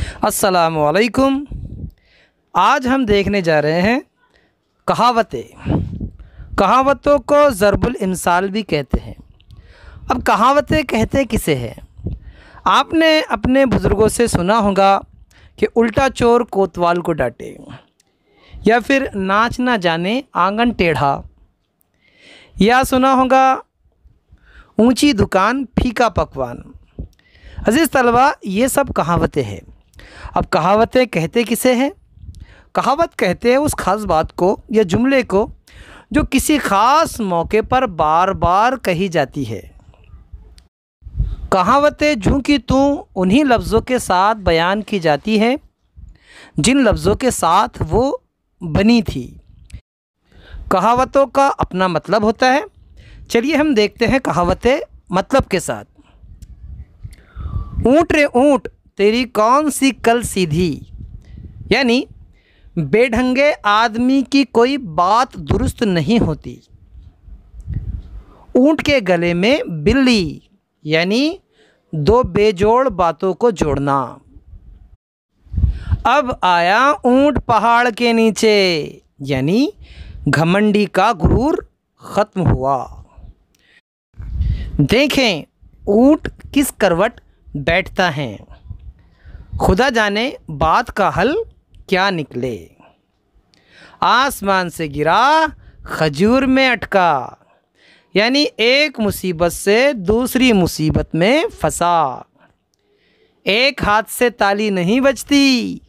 अस्सलामुअलैकुम। आज हम देखने जा रहे हैं कहावतें। कहावतों को ज़रबुल इमसाल भी कहते हैं। अब कहावतें कहते किसे हैं? आपने अपने बुज़ुर्गों से सुना होगा कि उल्टा चोर कोतवाल को डांटे, या फिर नाच ना जाने आंगन टेढ़ा, या सुना होगा ऊंची दुकान फीका पकवान। अज़ीज़ तलबा, ये सब कहावतें हैं। अब कहावतें कहते किसे हैं? कहावत कहते हैं उस ख़ास बात को या जुमले को जो किसी ख़ास मौके पर बार बार कही जाती है। कहावतें जूं की तूं उन्हीं लफ्ज़ों के साथ बयान की जाती हैं जिन लफ्ज़ों के साथ वो बनी थी। कहावतों का अपना मतलब होता है। चलिए हम देखते हैं कहावतें मतलब के साथ। ऊँट रे ऊँट तेरी कौन सी कल सीधी, यानी बेढंगे आदमी की कोई बात दुरुस्त नहीं होती। ऊँट के गले में बिल्ली, यानी दो बेजोड़ बातों को जोड़ना। अब आया ऊँट पहाड़ के नीचे, यानी घमंडी का गुरूर ख़त्म हुआ। देखें ऊँट किस करवट बैठता है, खुदा जाने बात का हल क्या निकले। आसमान से गिरा खजूर में अटका, यानी एक मुसीबत से दूसरी मुसीबत में फंसा। एक हाथ से ताली नहीं बजती,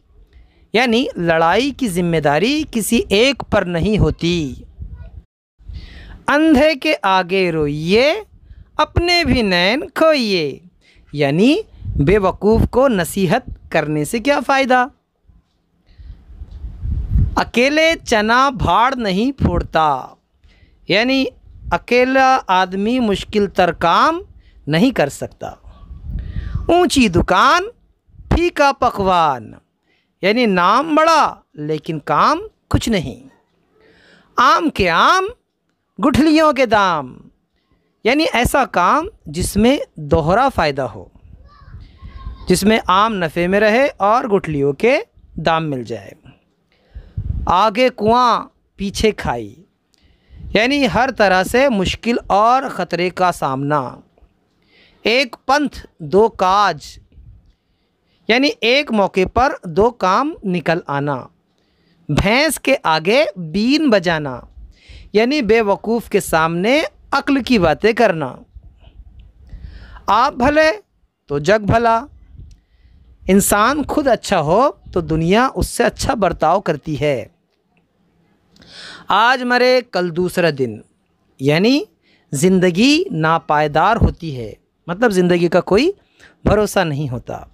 यानी लड़ाई की जिम्मेदारी किसी एक पर नहीं होती। अंधे के आगे रोइए अपने भी नैन खोइए, यानी बेवकूफ़ को नसीहत करने से क्या फ़ायदा। अकेले चना भाड़ नहीं फोड़ता, यानी अकेला आदमी मुश्किल तर काम नहीं कर सकता। ऊंची दुकान फीका पकवान, यानी नाम बड़ा लेकिन काम कुछ नहीं। आम के आम गुठलियों के दाम, यानी ऐसा काम जिसमें दोहरा फ़ायदा हो, जिसमें आम नफ़े में रहे और गुठलियों के दाम मिल जाए। आगे कुआं पीछे खाई, यानी हर तरह से मुश्किल और ख़तरे का सामना। एक पंथ दो काज, यानी एक मौके पर दो काम निकल आना। भैंस के आगे बीन बजाना, यानी बेवकूफ़ के सामने अक्ल की बातें करना। आप भले तो जग भला। इंसान खुद अच्छा हो तो दुनिया उससे अच्छा बर्ताव करती है। आज मरे कल दूसरा दिन, यानी ज़िंदगी नापायदार होती है, मतलब ज़िंदगी का कोई भरोसा नहीं होता।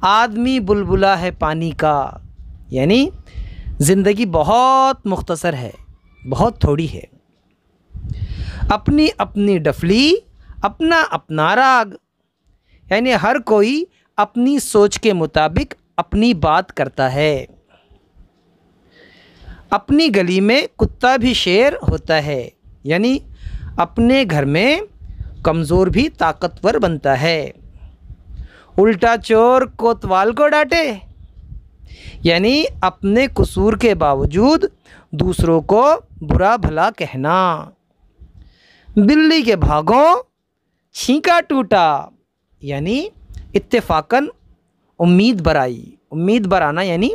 आदमी बुलबुला है पानी का, यानी ज़िंदगी बहुत मुख्तसर है, बहुत थोड़ी है। अपनी अपनी डफली अपना अपना राग, यानी हर कोई अपनी सोच के मुताबिक अपनी बात करता है। अपनी गली में कुत्ता भी शेर होता है, यानी अपने घर में कमज़ोर भी ताकतवर बनता है। उल्टा चोर कोतवाल को डांटे, यानी अपने कसूर के बावजूद दूसरों को बुरा भला कहना। बिल्ली के भागों छींका टूटा, यानी इत्तेफाकन उम्मीद बराना, यानी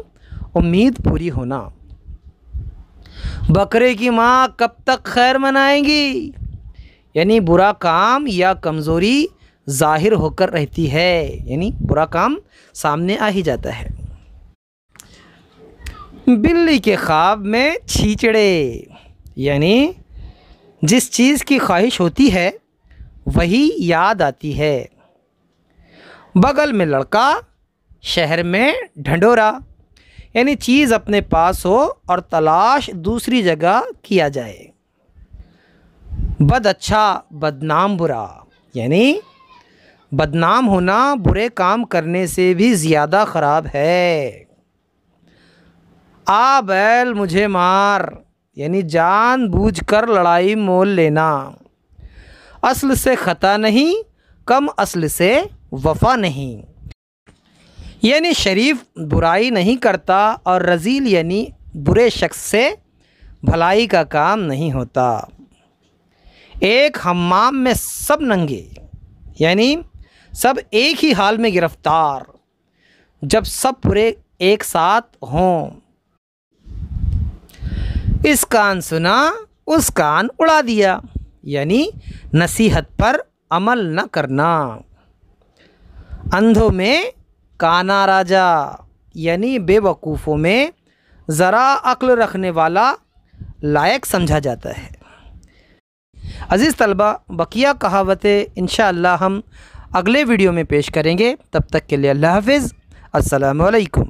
उम्मीद पूरी होना। बकरे की माँ कब तक खैर मनाएंगी, यानी बुरा काम या कमज़ोरी ज़ाहिर होकर रहती है, यानी बुरा काम सामने आ ही जाता है। बिल्ली के ख्वाब में छींचड़े, यानी जिस चीज़ की ख्वाहिश होती है वही याद आती है। बगल में लड़का शहर में ढंढोरा, यानी चीज़ अपने पास हो और तलाश दूसरी जगह किया जाए। बद अच्छा बदनाम बुरा, यानी बदनाम होना बुरे काम करने से भी ज़्यादा ख़राब है। आ बैल मुझे मार, यानी जानबूझकर लड़ाई मोल लेना। असल से ख़ता नहीं, कम असल से वफ़ा नहीं, यानी शरीफ बुराई नहीं करता और रजील यानी बुरे शख्स से भलाई का काम नहीं होता। एक हम्माम में सब नंगे, यानी सब एक ही हाल में गिरफ्तार, जब सब बुरे एक साथ हों। इस कान सुना उस कान उड़ा दिया, यानी नसीहत पर अमल न करना। अंधों में काना राजा, यानी बेवकूफ़ों में ज़रा अक्ल रखने वाला लायक समझा जाता है। अज़ीज़ तलबा, बकिया कहावतें इंशाअल्लाह हम अगले वीडियो में पेश करेंगे। तब तक के लिए अल्लाह हाफ़िज़। अस्सलामु अलैकुम।